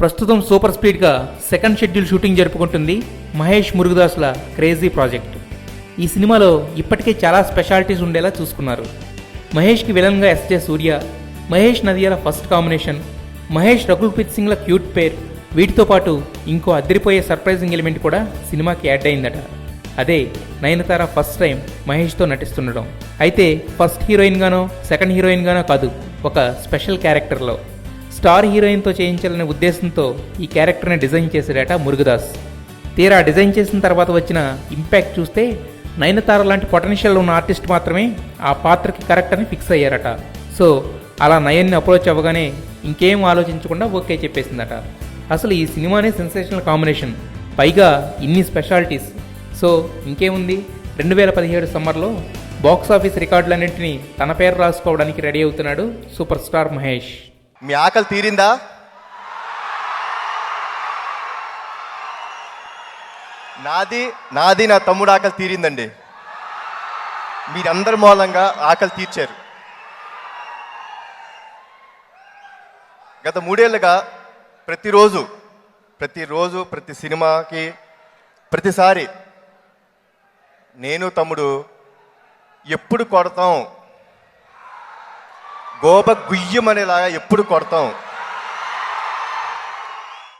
ప్రస్తుతం సూపర్ స్పీడ్గా second schedule shooting జరుపుకుంటుంది మహేష్ మురుగదాస్ల క్రేజీ ప్రాజెక్ట్. ఈ సినిమాలో ఇప్పటికే చాలా స్పెషాలిటీస్ ఉండేలా చూసుకున్నారు. మహేష్కి విలన్గా ఎస్జే సూర్య, మహేష్ నదియాల ఫస్ట్ కాంబినేషన్, మహేష్ రకుల్ప్రీత్ సింగ్ల క్యూట్ పేర్, వీటితో పాటు ఇంకో అదిరిపోయే సర్ప్రైజింగ్ ఎలిమెంట్ కూడా సినిమాకి యాడ్ అయిందట. అదే నయనతార ఫస్ట్ టైం మహేష్తో నటిస్తుండడం. అయితే ఫస్ట్ హీరోయిన్గానో సెకండ్ హీరోయిన్గానో కాదు, ఒక స్పెషల్ క్యారెక్టర్లో స్టార్ హీరోయిన్తో చేయించాలనే ఉద్దేశంతో ఈ క్యారెక్టర్ని డిజైన్ చేశాడట మురుగదాస్. తీరా డిజైన్ చేసిన తర్వాత వచ్చిన ఇంపాక్ట్ చూస్తే నయనతార లాంటి పొటెన్షియల్ ఉన్న ఆర్టిస్ట్ మాత్రమే ఆ పాత్రకి కరెక్ట్ అని ఫిక్స్ అయ్యారట. సో అలా నయన్ని అప్రోచ్ అవ్వగానే ఇంకేం ఆలోచించకుండా ఓకే చెప్పేసిందట. అసలు ఈ సినిమానే సెన్సేషనల్ కాంబినేషన్, పైగా ఇన్ని స్పెషాలిటీస్. సో ఇంకేముంది, 2017 సమ్మర్లో బాక్సాఫీస్ రికార్డులన్నింటినీ తన పేరు రాసుకోవడానికి రెడీ అవుతున్నాడు సూపర్ స్టార్ మహేష్. మీ ఆకలి తీరిందా? నాది నా తమ్ముడు ఆకలి తీరిందండి. మీరందరి మూలంగా ఆకలి తీర్చారు. గత 3 ఏళ్ళుగా ప్రతిరోజు ప్రతి సినిమాకి ప్రతిసారి నేను తమ్ముడు ఎప్పుడు కొడతాం, గోప గుయ్యమనేలాగా ఎప్పుడు కొడతాం,